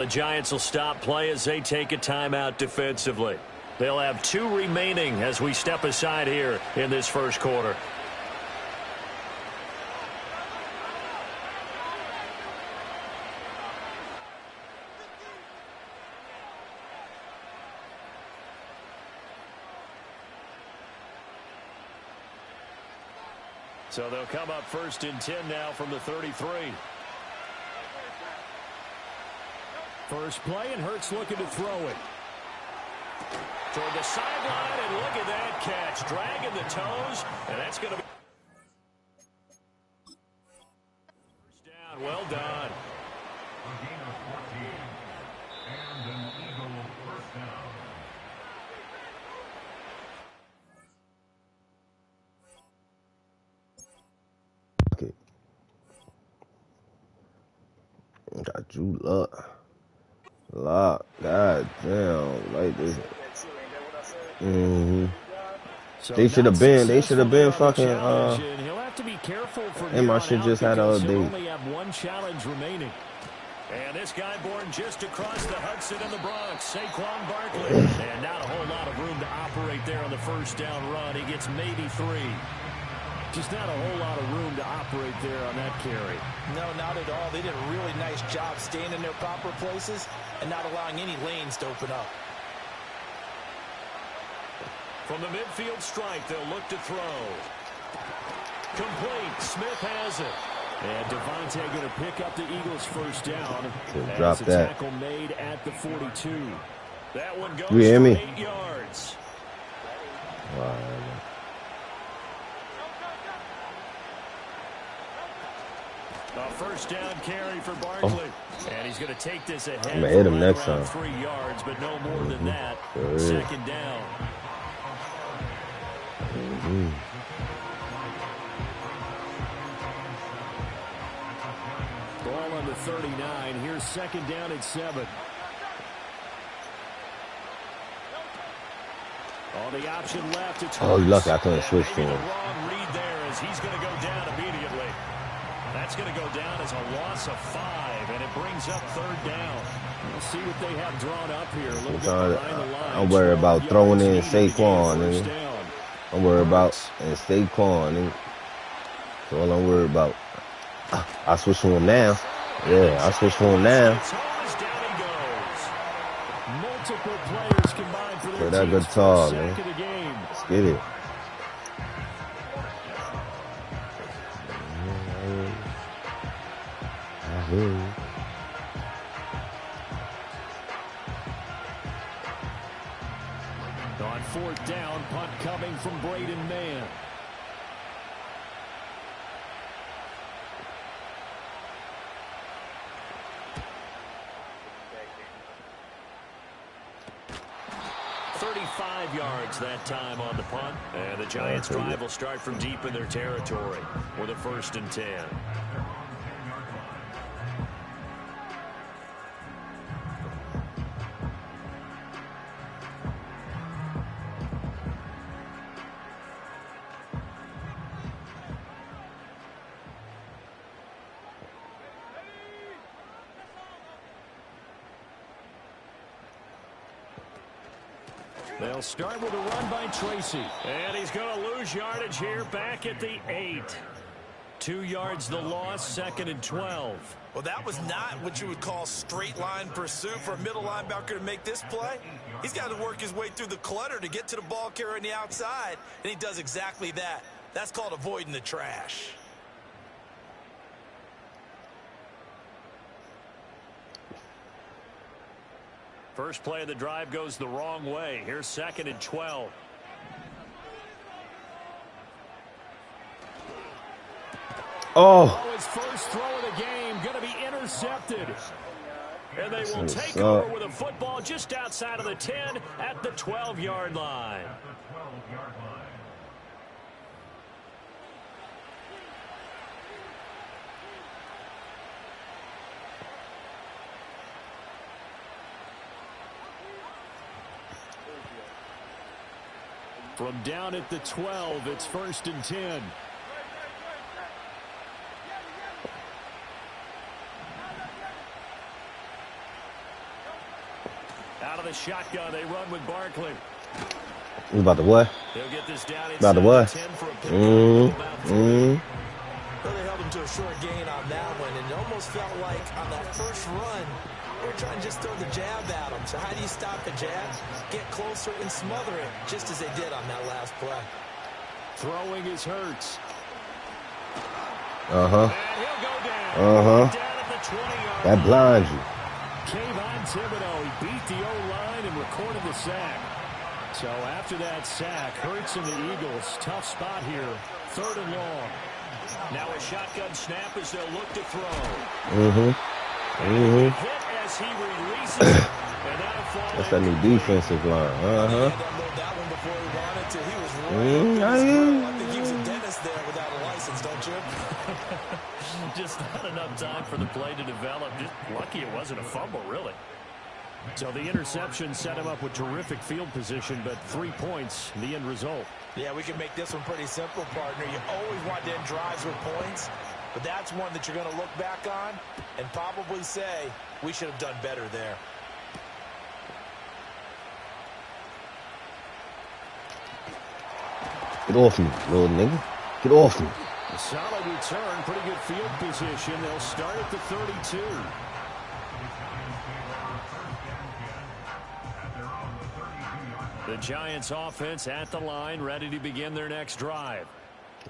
The Giants will stop play as they take a timeout defensively. They'll have 2 remaining as we step aside here in this first quarter. So they'll come up 1st and 10 now from the 33. First play, and Hurts looking to throw it. Toward the sideline, and look at that catch. Dragging the toes, and that's going to be first down. Well done. A gain of 14, and an Eagle first down. Got you lock. God damn, like this. So They should have been fucking. He'll have to be careful for and my shit just had all day. only have 1 challenge remaining. And this guy born just across the Hudson in the Bronx, Saquon Barkley. And not a whole lot of room to operate there on the first down run. He gets maybe 3. Just not a whole lot of room to operate there on that carry. No, not at all. They did a really nice job staying in their proper places and not allowing any lanes to open up. From the midfield stripe, they'll look to throw. Complete. Smith has it. And Devontae going to pick up the Eagles' first down. Drop That's a that. tackle made at the 42. That one goes You hear for me? 8 yards. Wow. A first down carry for Barkley. And he's going to take this ahead. I'm gonna hit him for next around time. 3 yards, but no more than that. Sure is. 2nd down. Ball on the 39. Here's 2nd down at 7. On the option left, it's Oh, you lucky I Hurts. couldn't switch to Maybe the him. wrong read there as he's going to go down immediately. That's going to go down as a loss of 5, and it brings up 3rd down. We'll see what they have drawn up here. A little bit Sometimes behind the line. I'm worried 12 about throwing in yards needed to get Saquon, first nigga. down. I'm worried about Saquon, nigga. That's all I'm worried about. I switch to him now. Yeah, I switch to him now. It's always down he goes. Multiple players combined for Play their that team's guitar, first man. sack of the game. Let's get it. On 4th down, punt coming from Braden Mann. $35 yards that time on the punt. And the Giants' drive will start from deep in their territory with a 1st and 10. They'll start with a run by Tracy. And he's going to lose yardage here back at the 8. 2 yards the loss, 2nd and 12. Well, that was not what you would call straight line pursuit for a middle linebacker to make this play. He's got to work his way through the clutter to get to the ball carrier on the outside, and he does exactly that. That's called avoiding the trash. First play of the drive goes the wrong way. Here's 2nd and 12. Oh. His first throw of the game going to be intercepted. And they will take up? over with a football just outside of the 10 at the 12-yard line. From down at the 12, it's 1st and 10. Out of the shotgun, they run with Barkley. You about to what? They'll get this down About to inside what? the 10 for a pickup. Well, they held him to a short gain on that one, and it almost felt like on that first run, they were trying to just throw the jab at him. So how do you stop a jab? Get closer and smother it, just as they did on that last play. Throwing is Hurts. Uh-huh. And he'll go down. Uh-huh. Down at the 20-yard That blinds you. Kayvon Thibodeau, he beat the O-line and recorded the sack. So after that sack, Hurts and the Eagles, tough spot here. 3rd and long. Now a shotgun snap as they'll look to throw. Hit as he releases it. And that'll fall. That's that new defensive line. Uh-huh. That one before he wanted to. He was running. I think he was a dentist there without a license, don't you? Just not enough time for the play to develop. Just lucky it wasn't a fumble, really. So the interception set him up with terrific field position, but 3 points, the end result. Yeah, we can make this one pretty simple, partner. You always want to end drives with points, but that's one that you're going to look back on and probably say, we should have done better there. Get off me, little nigga. Get off me. A solid return, pretty good field position. They'll start at the 32. The Giants offense at the line, ready to begin their next drive.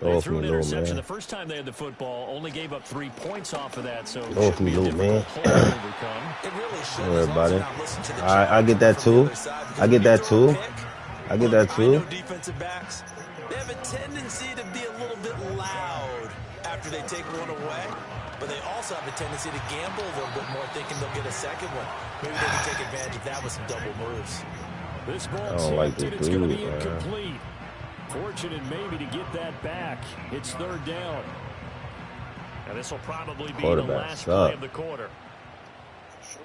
They threw an interception the first time they had the football, only gave up 3 points off of that, so it should be a difficult hole to overcome. It really should. Don't worry about it. I get that too. I get that too. I get that too. Defensive backs, they have a tendency to be a little bit loud after they take one away, but they also have a tendency to gamble a little bit more, thinking they'll get a second one. Maybe they can take advantage of that with some double moves. This ball tipped, it's going to be incomplete. Fortunate maybe to get that back. It's 3rd down. And this will probably be the last play of the quarter. For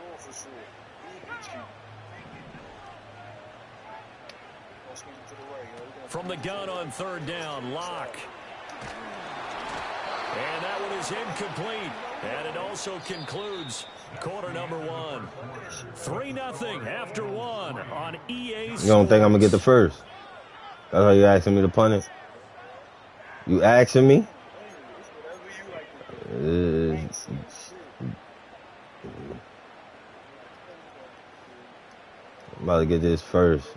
sure. From the gun on 3rd down, Locke. And that one is incomplete. And it also concludes quarter number 1. 3-0 after 1 on EA Sports. You don't think I'm going to get the first? That's how you asking me to punt it? You asking me? I'm about to get this first.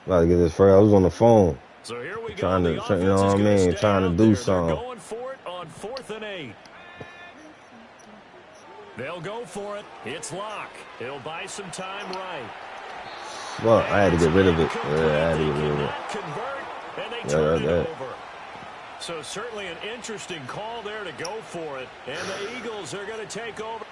I was on the phone. So here we Trying go. to, you know what I mean? Trying to do something. They're going for it on 4th and 8. They'll go for it. It's Locke. He'll buy some time right. Well, I had to get rid of it. Yeah, I had to get rid of it. Convert, and they turn it over. So certainly an interesting call there to go for it. And the Eagles are going to take over.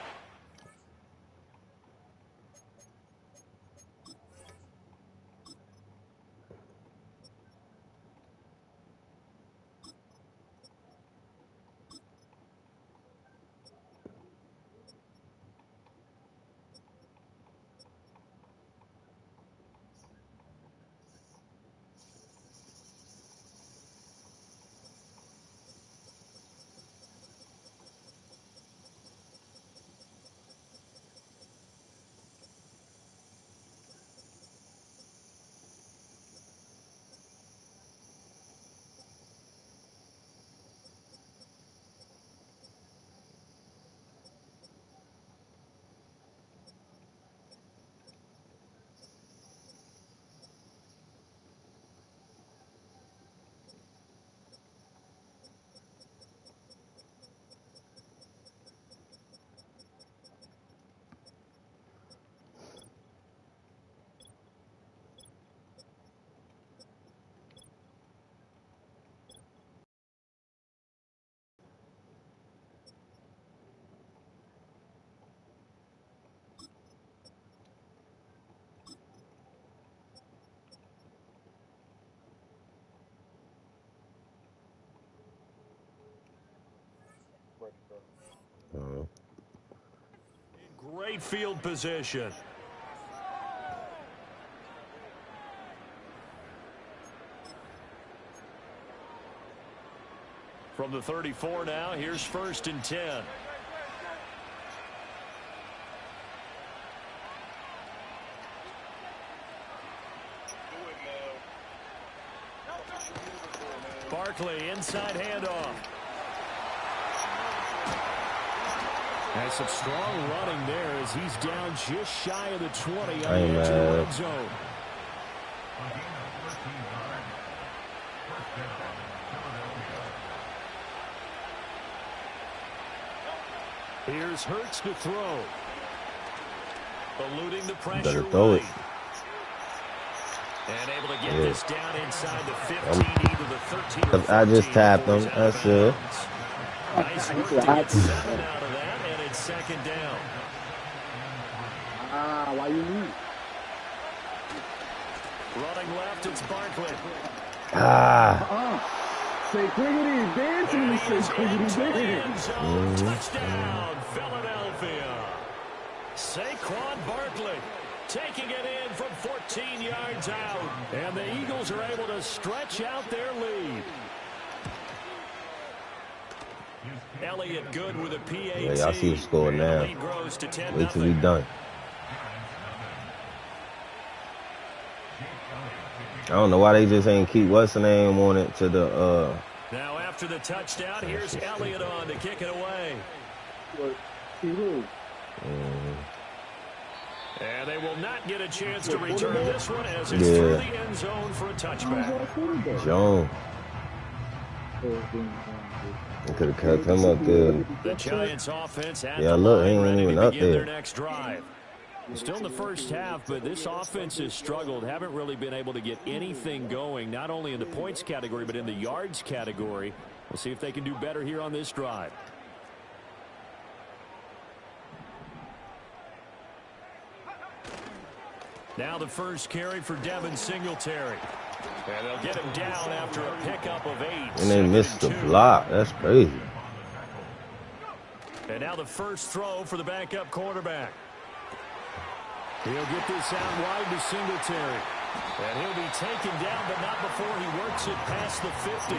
Great field position. From the 34 now, here's 1st and 10. Barkley, inside handoff. And some strong running there as he's down just shy of the 20 on the edge of the red zone. Here's Hurts to throw. Eluding the pressure. Better throw it. And able to get this down inside the 15, either the 13 or I just tapped him. That's it. Nice work to get 7 out of that, and it's second down. Why you leave? Running left, it's Barkley. Say quiggity, dance to me, say quiggity, dance. Touchdown, Philadelphia. Saquon Barkley taking it in from 14 yards out. And the Eagles are able to stretch out their lead. Elliott good with a PAT. Yeah, y'all see the score now. Wait till we done. I don't know why they just ain't keep what's the name on it to the Now after the touchdown, here's Elliott on to kick it away. And they will not get a chance to return this one as it's through the end zone for a touchback. Jones. They could have kept him up there. The Giants offense at Yeah, look, he ain't ready even to up begin there. their next drive. Still in the first half, but this offense has struggled. Haven't really been able to get anything going, not only in the points category, but in the yards category. We'll see if they can do better here on this drive. Now the first carry for Devin Singletary. And they'll get him down after a pickup of 8. And they missed the block. That's crazy. And now the first throw for the backup quarterback. He'll get this out wide to Singletary. And he'll be taken down, but not before he works it past the 50.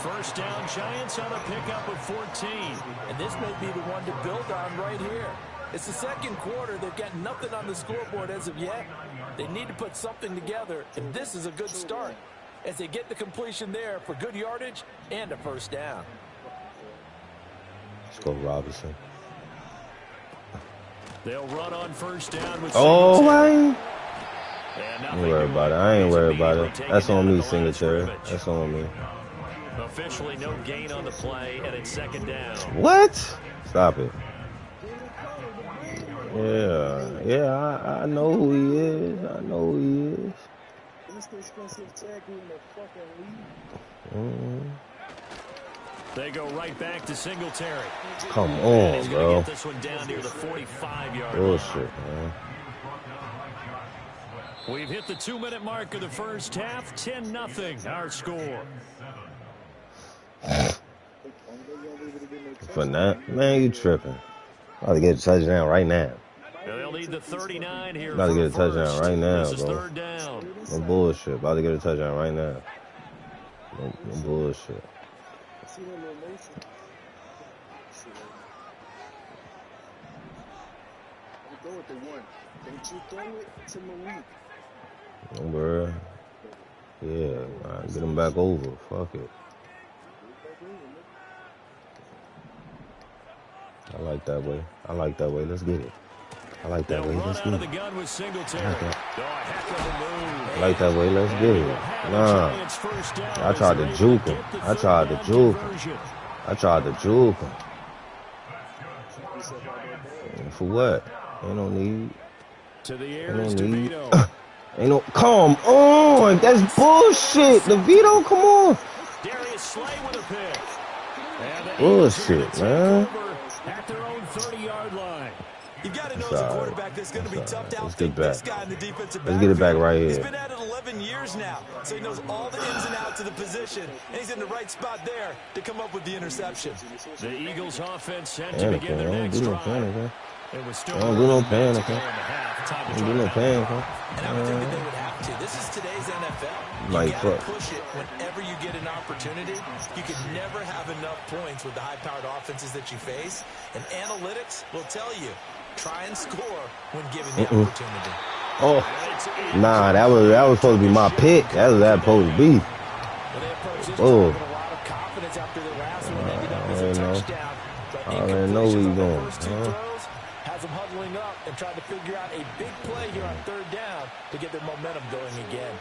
First down, Giants on a pickup of 14. And this may be the one to build on right here. It's the second quarter. They've got nothing on the scoreboard as of yet. They need to put something together, and this is a good start as they get the completion there for good yardage and a first down. Let's go, Robinson. They'll run on first down with I ain't worried about it. I ain't worried about it. That's on me, Singletary. That's on me. Officially no gain on the play, and it's second down. What? Stop it. Yeah, I know who he is. I know who he is. Most expensive tackle in the fucking league. They go right back to Singletary. Come on, bro. Get this one down near the 45-yard line. Bullshit, man. We've hit the 2-minute mark of the first half. 10-0, our score. For that, man, you tripping. About to get a touchdown right now. They'll need the 39 here. About to get a touchdown right now, this is bro. third down. No bullshit. About to get a touchdown right now. No bullshit. See that little motion? Go with the one. Don't you throw it to Malik. No, bro. Yeah, man, get him back over. Fuck it. I like that way. I like that way. Let's get it. I like that way. Let's get it. I like that way. Let's get it. Nah. I tried to juke him. I tried to juke him. For what? Ain't no need. Ain't no need. Ain't no. Come on. That's bullshit. DeVito, come on. Darius Slay with a pick. Bullshit, man. At their own 30-yard line. You've got to know as a quarterback that's going to be tough to outthink this guy in the defensive backfield. Let's get it back right here. He's been at it 11 years now, so he knows all the ins and outs of the position, and he's in the right spot there to come up with the interception. The Eagles offense set to begin their next drive. Don't do no panic, Don't do no panic, And I would think that they would have to. This is today's NFL. You got to push it whenever you get an opportunity. You can never have enough points with the high-powered offenses that you face. And analytics will tell you, try and score when given the opportunity. Oh, nah, that was supposed to be my pick. That was supposed to be. Oh. I already know where you're going. Has them huddling up and trying to figure out a big play here on third down to get their momentum going again.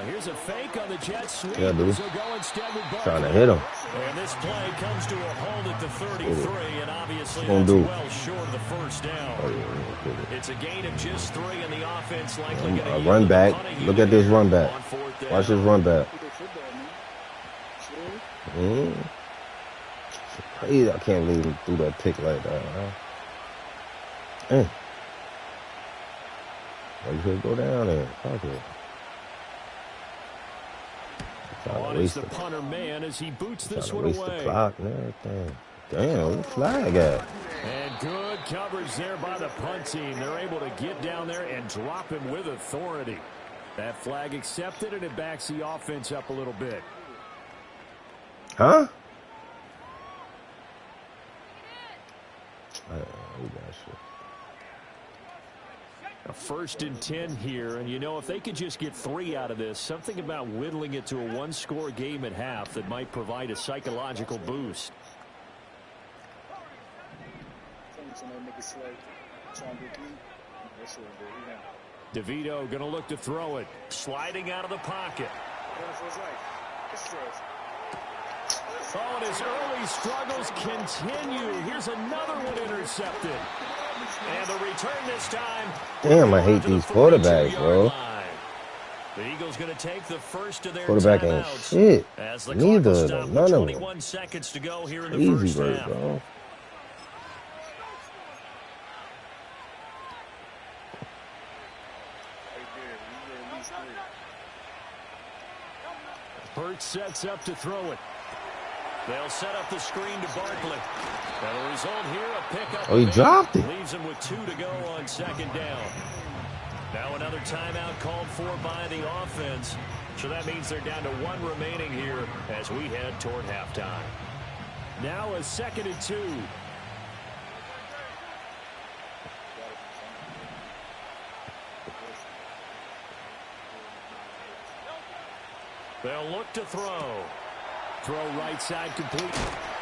Here's a fake on the jet sweep. Yeah, dude. So go instead with Trying to hit him. And this play comes to a hold at the 33, and obviously that's well short of the first down. It's a gain of just 3, and the offense likely going to run back. Look at this run back. Watch this run back. It's crazy. I can't believe he threw that pick like that. Well, you could go down there. Fuck it. On is the punter man as he boots this one away. The clock and everything. Damn, where the flag at? And good coverage there by the punt team. They're able to get down there and drop him with authority. That flag accepted, and it backs the offense up a little bit. Huh? A 1st and 10 here, and you know, if they could just get 3 out of this, something about whittling it to a 1-score game at half that might provide a psychological boost. DeVito going to look to throw it, sliding out of the pocket. Oh, and his early struggles continue. Here's another one intercepted. And the return this time. Damn, I hate these quarterbacks, bro. The Eagles going to take the first of their quarterback ain't shit. Neither of them. None of them. 21 seconds to go here in the Easy first half. Bro. Burt sets up to throw it. They'll set up the screen to Barkley. And the result here, a pickup. Oh, he dropped it. Leaves him with 2 to go on 2nd down. Now another timeout called for by the offense. So that means they're down to 1 remaining here as we head toward halftime. Now a 2nd and 2. They'll look to throw. Throw right side complete.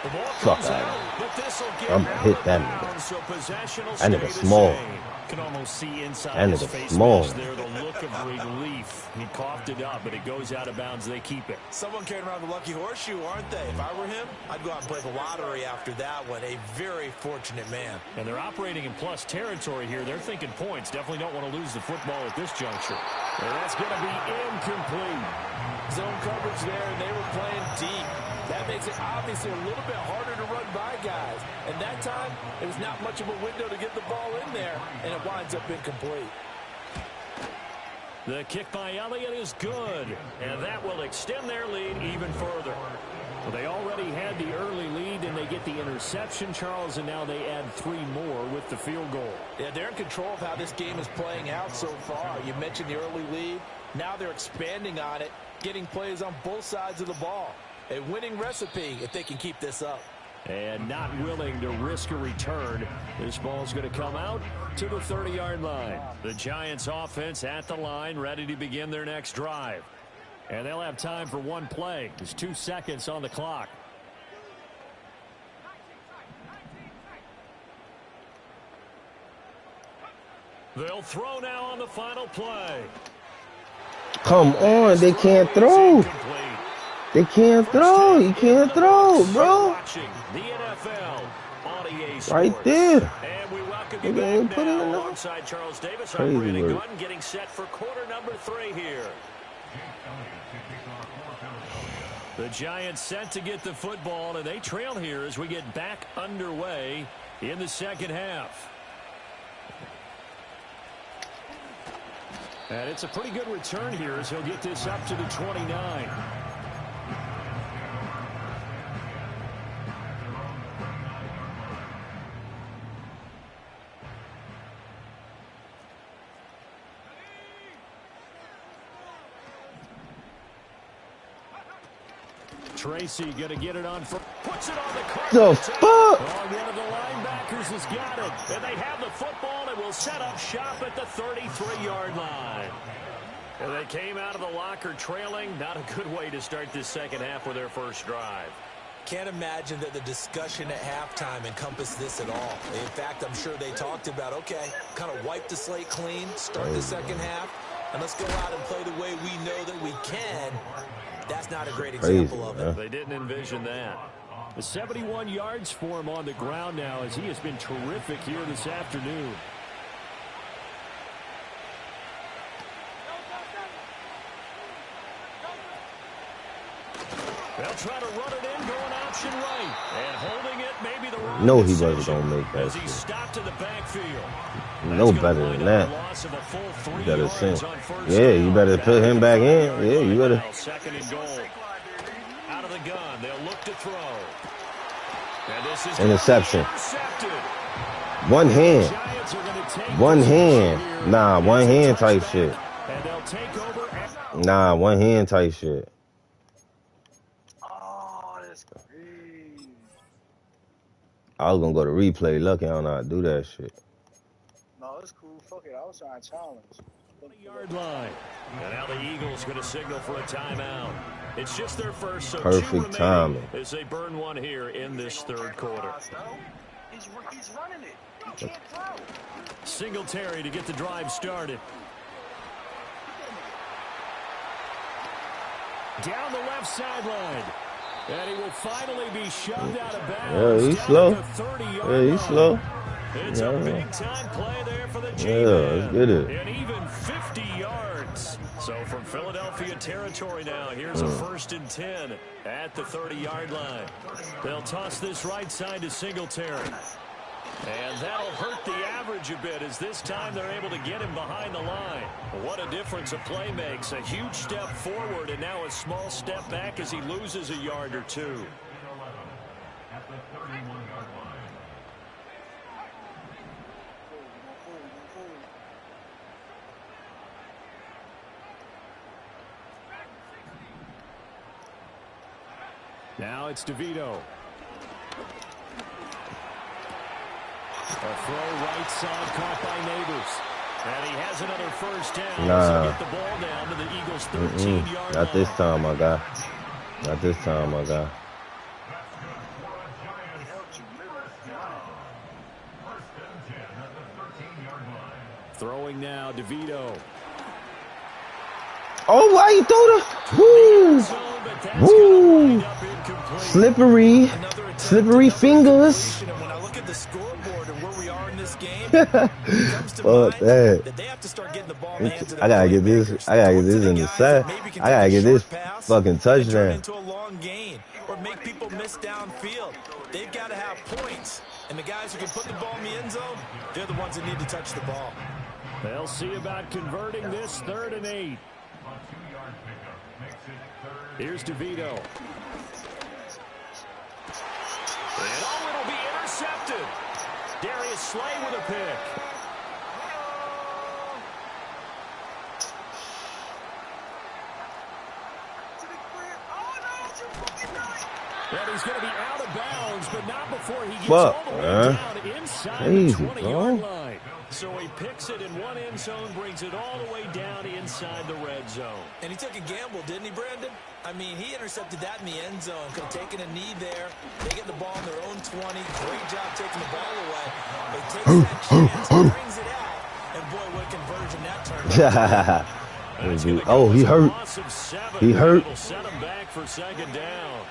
The ball comes out, but this will get I'm gonna hit that nigga. So possession will That nigga stay small. the same. Can almost see inside That his nigga face small. mask there, the look of relief. He coughed it up, but it goes out of bounds. They keep it. Someone carrying around the lucky horseshoe, aren't they? If I were him, I'd go out and play the lottery after that one. A very fortunate man. And they're operating in plus territory here. They're thinking points. Definitely don't want to lose the football at this juncture. And that's going to be incomplete. Zone coverage there, and they were playing deep. That makes it obviously a little bit harder to run by guys. And that time, it was not much of a window to get the ball in there, and it winds up incomplete. The kick by Elliott is good, and that will extend their lead even further. Well, they already had the early lead, and they get the interception, Charles, and now they add 3 more with the field goal. Yeah, they're in control of how this game is playing out so far. You mentioned the early lead. Now they're expanding on it, getting plays on both sides of the ball. A winning recipe if they can keep this up. And not willing to risk a return. This ball's going to come out to the 30-yard line. The Giants offense at the line, ready to begin their next drive. And they'll have time for 1 play. There's 2 seconds on the clock. They'll throw now on the final play. Come on, they can't throw. They can't throw. You can't throw, bro. Right there. And we welcome They you ain't back put it now in there. alongside Charles Davis. Crazy I'm Brandon work. Gunn getting set for quarter number 3 here. The Giants set to get the football, and they trail here as we get back underway in the second half. And it's a pretty good return here as he'll get this up to the 29. Tracy going to get it on for puts it on the carpet. The fuck? Oh, one of the linebackers has got it. And they have the football and will set up shop at the 33-yard line. And they came out of the locker trailing. Not a good way to start this second half with their first drive. Can't imagine that the discussion at halftime encompassed this at all. In fact, I'm sure they talked about, okay, kind of wipe the slate clean, start the second half, and let's go out and play the way we know that we can. That's not a great example of it. They didn't envision that. The 71 yards for him on the ground now as he has been terrific here this afternoon. They'll try to run it in, going option right. And holding it, maybe the wrong No, he wasn't going to make that as he shit. stopped in the backfield. No better than that. You better send. Yeah, you better put him back in. Yeah, you better. Second and goal. Out of the gun, they'll look to throw. And this is Interception. One hand. One hand. Nah, one hand type shit. And they'll take over. Nah, one hand type shit. Oh, that's crazy. I was gonna go to replay. Lucky I don't know how to do that shit. No, it's cool. Fuck it. I was trying to challenge. 20-yard line. And now the Eagles going to signal for a timeout. It's just their first, so Perfect timing. As they burn one here in this third quarter. He's running it. He can't throw. Singletary to get the drive started. Down the left sideline. And he will finally be shoved out of bounds. Yeah, he's slow. Yeah, he's slow. It's a big-time play there for the G-Man. Yeah, let's get it. And even 50 yards. So from Philadelphia territory now, here's a 1st and 10 at the 30-yard line. They'll toss this right side to Singletary. And that'll hurt the average a bit as this time they're able to get him behind the line. What a difference a play makes. A huge step forward and now a small step back as he loses a yard or two. At the 31-yard line. Now it's DeVito. A throw right side caught by Neighbors. And he has another first down. Nah. So get the ball down to the Eagles' 13-yard Not this time, my guy. Not this time, my guy. Throwing now, DeVito. Oh, why you throw the? Woo! Woo! Slippery. Slippery fingers. When I look at the scoreboard and where we are in this game, Fuck that. they have to start getting the ball in the hands of I gotta get this. I gotta get this in the side. I gotta get this fucking touchdown. Into a long gain or make people miss downfield. They've got to have points, and the guys who can put the ball in the end zone, they're the ones that need to touch the ball. They'll see about converting this 3rd and 8. Here's DeVito. And it'll be intercepted. Darius Slay with a pick. And he's going to be out of bounds, but not before he gets all the way down inside the 20-yard line. So he picks it in one end zone, brings it all the way down inside the red zone. And he took a gamble, didn't he, Brandon? I mean, he intercepted that in the end zone. Could have taken a knee there. They get the ball in their own 20. Great job taking the ball away. But he takes that chance, brings it out. And boy, what a conversion that turned out. Oh, he hurt. He hurt. Set him back for 2nd down.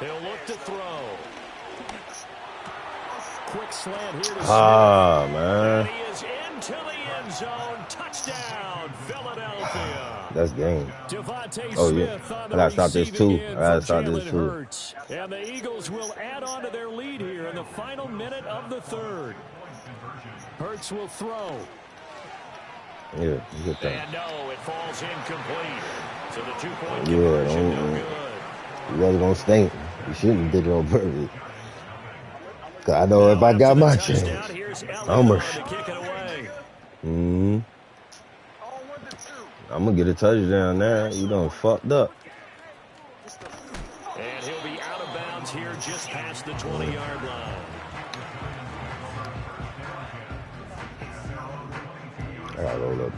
He'll look to throw. Quick slant here to Smith. Man. And he is into the end zone. Touchdown, Philadelphia. That's game. Devontae Oh, yeah. Smith on I the gotta stop this, receiving too. end I gotta for stop this, Jalen too. Hurts. And the Eagles will add on to their lead here in the final minute of the 3rd. Hurts will throw. Yeah, you get that. And no, it falls incomplete. So the 2-point Yeah, conversion, no good. you guys gonna stink. You shouldn't have did it on purpose. Cause I know if I got my chance, I'm gonna get a touchdown now. You done fucked up. And he'll be out of bounds here just past the 20-yard line.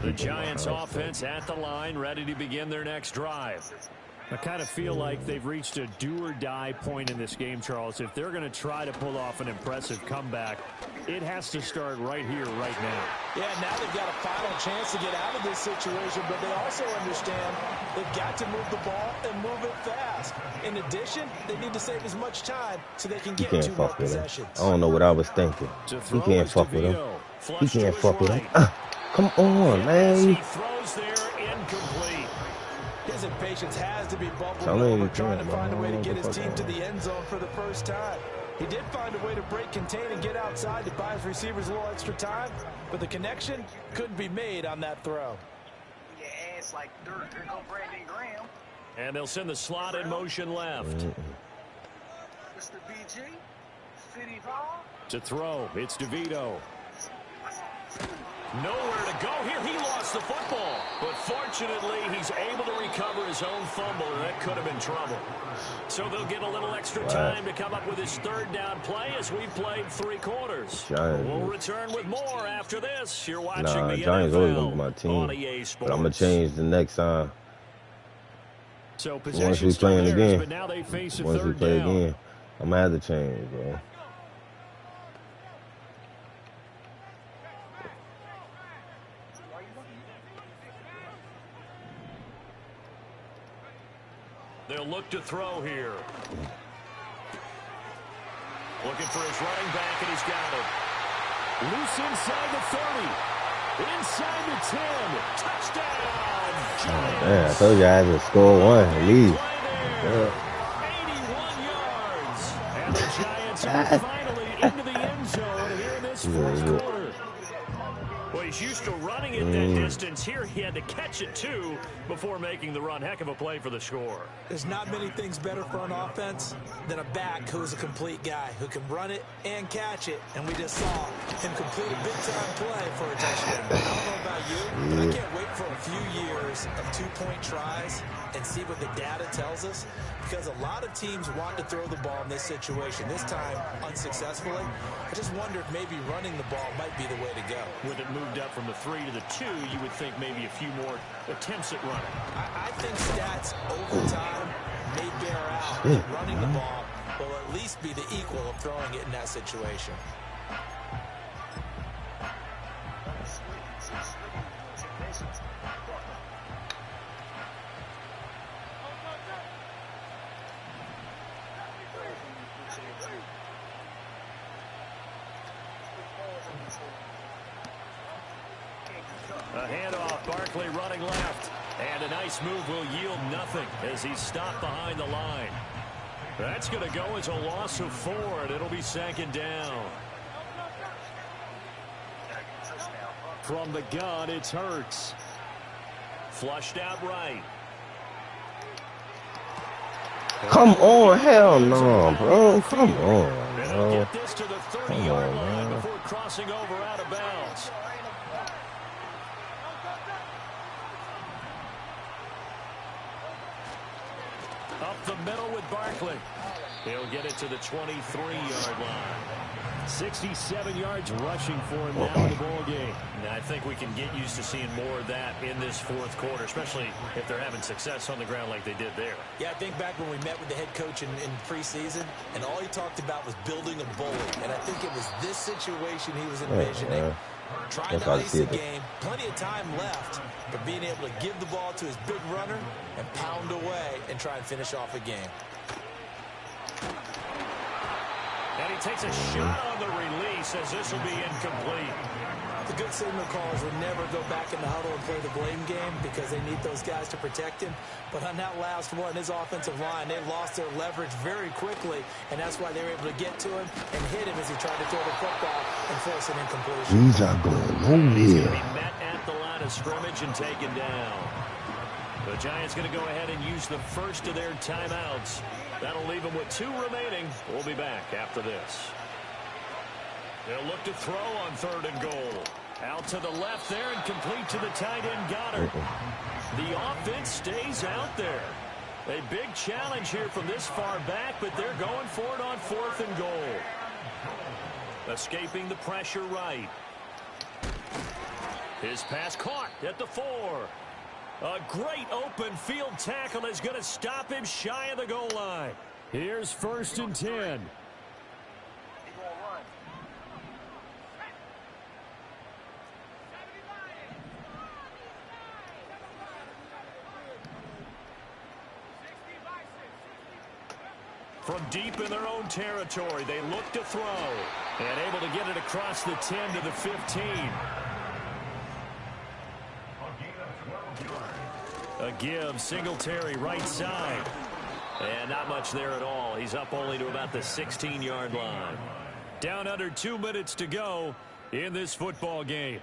The Giants offense at the line, ready to begin their next drive. I kind of feel like they've reached a do-or-die point in this game, Charles. If they're going to try to pull off an impressive comeback, it has to start right here, right now. Yeah, now they've got a final chance to get out of this situation, but they also understand they've got to move the ball and move it fast. In addition, they need to save as much time so they can get 2 more possessions. I don't know what I was thinking. He can't fuck with him. He can't fuck with him. Come on, man. He throws there, incomplete. His impatience has to be bubbling over, trying to find a way to get his team to the end zone for the first time. He did find a way to break, contain, and get outside to buy his receivers a little extra time, but the connection couldn't be made on that throw. Your ass like dirt. Here go Brandon Graham. And they'll send the slot in motion left. Mr. BG. City Hall. To throw, it's DeVito. Nowhere to go here. He lost the football. But fortunately, he's able to recover his own fumble, and that could have been trouble. So they'll get a little extra time to come up with his 3rd down play as we've played 3 quarters. We'll return with more after this. You're watching the Giants NFL always gonna be my team, on EA Sports. but I'm going to change the next time. So Once we playing again, but now they face a once we 3rd play down. again, I'm going to have to change, bro. They'll look to throw here. Looking for his running back, and he's got it. Loose inside the 30. Inside the 10. Touchdown. Man, I told you I had to score 1 and leave. 81 yards. And the Giants are finally into the end zone here in this 4th quarter. Well, he's used to running it that distance. Here he had to catch it, too, before making the run. Heck of a play for the score. There's not many things better for an offense than a back who's a complete guy, who can run it and catch it. And we just saw him complete a big-time play for a touchdown. I don't know about you, but I can't wait for a few years of 2-point tries and see what the data tells us, because a lot of teams want to throw the ball in this situation, this time unsuccessfully. I just wonder if maybe running the ball might be the way to go. With it moved up from the 3 to the 2, you would think maybe a few more attempts at running. I think stats over time may bear out that running the ball will at least be the equal of throwing it in that situation. A handoff, Barkley running left. And a nice move will yield nothing as he's stopped behind the line. That's going to go as a loss of 4, and it'll be 2nd down. From the gun, it's Hurts. Flushed out right. Come on, hell no, bro. Come on, And bro. they'll get this to the 30-yard line before crossing over out of bounds. Up the middle with Barkley. He'll get it to the 23-yard line. 67 yards rushing for him now in the ball game. And I think we can get used to seeing more of that in this 4th quarter, especially if they're having success on the ground like they did there. Yeah, I think back when we met with the head coach in preseason, and all he talked about was building a bully. And I think it was this situation he was envisioning. Trying to ice the game, plenty of time left, but being able to give the ball to his big runner and pound away and try and finish off a game. And he takes a shot on the release as this will be incomplete. The good signal callers would never go back in the huddle and play the blame game because they need those guys to protect him. But on that last one, his offensive line, they lost their leverage very quickly, and that's why they were able to get to him and hit him as he tried to throw the football and force an incompletion. He's not going home He's here. going to be met at the line of scrimmage and taken down. The Giants going to go ahead and use the first of their timeouts. That'll leave them with 2 remaining. We'll be back after this. They'll look to throw on 3rd and goal. Out to the left there and complete to the tight end Goddard. The offense stays out there. A big challenge here from this far back, but they're going for it on 4th and goal. Escaping the pressure right. His pass caught at the 4. A great open field tackle is going to stop him shy of the goal line. Here's 1st and 10. From deep in their own territory, they look to throw. And able to get it across the 10 to the 15. A give, Singletary right side. And not much there at all. He's up only to about the 16-yard line. Down under 2 minutes to go in this football game.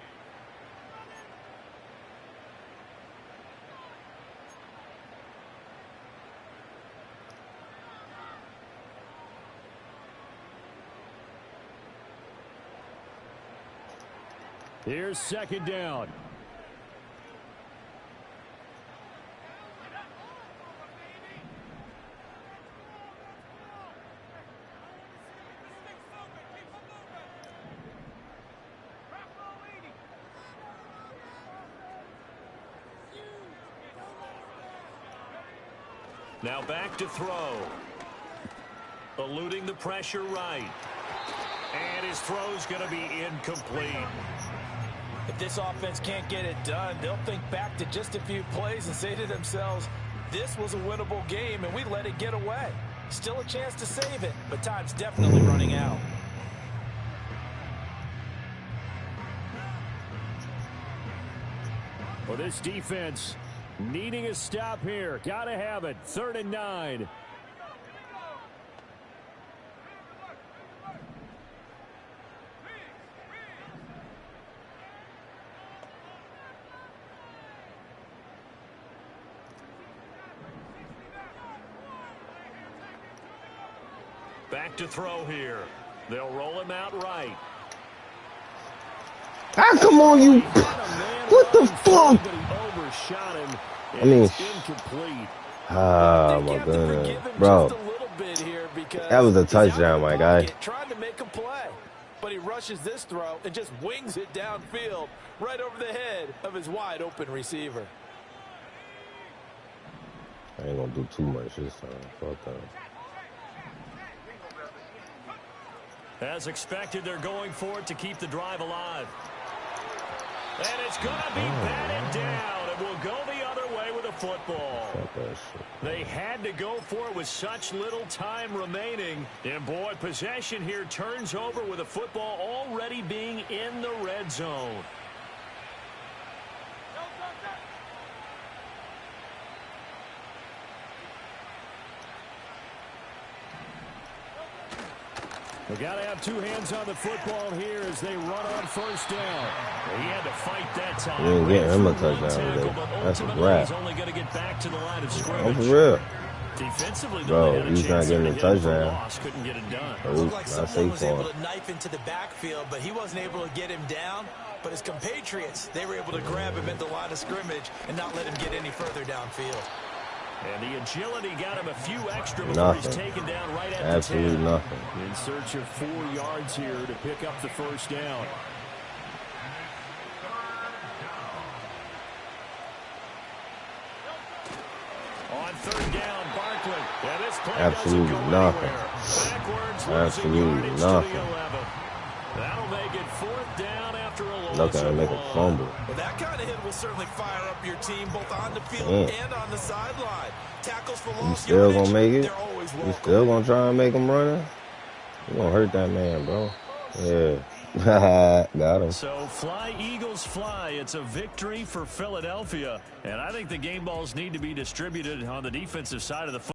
Here's 2nd down. Now back to throw. Eluding the pressure right. And his throw's going to be incomplete. If this offense can't get it done, they'll think back to just a few plays and say to themselves, this was a winnable game and we let it get away. Still a chance to save it, but time's definitely running out. Well, this defense needing a stop here. Got to have it. 3rd and 9. Back to throw here. They'll roll him out right. Ah, come on, you. What the fuck? I mean, oh my goodness, bro. That was a touchdown, my guy. Trying to make a play, but he rushes this throw and just wings it downfield right over the head of his wide open receiver. I ain't gonna do too much this time. Fuck that. As expected, they're going for it to keep the drive alive. And it's going to be batted down, and will go the other way with a football. They had to go for it with such little time remaining. And, boy, possession here turns over with a football already being in the red zone. They got to have 2 hands on the football here as they run on 1st down. He had to fight that time. You ain't getting him a touchdown today. That's a wrap. He's only going to get back to the line of Oh, scrimmage. for real. Defensively, Bro, he's not getting a touchdown. Couldn't get it done. It looked like Not someone safe was for able him. to knife into the backfield, but he wasn't able to get him down. But his compatriots, they were able to grab him at the line of scrimmage and not let him get any further downfield. And the agility got him a few extra before he's taken down right at Absolutely the 10. nothing. In search of 4 yards here to pick up the 1st down. On 3rd down, Barkley. And this play Absolutely doesn't go nothing. anywhere. Backwards, Absolutely nothing. That'll make it 4th down after a loss. Look at him make a fumble. Well, that kind of hit will certainly fire up your team both on the field and on the sideline. Tackles for You loss still yardage, gonna make it? they're always welcome. You still gonna try and make him running? You gonna hurt that man, bro. Yeah. Got him. So fly, Eagles, fly. It's a victory for Philadelphia. And I think the game balls need to be distributed on the defensive side of the football.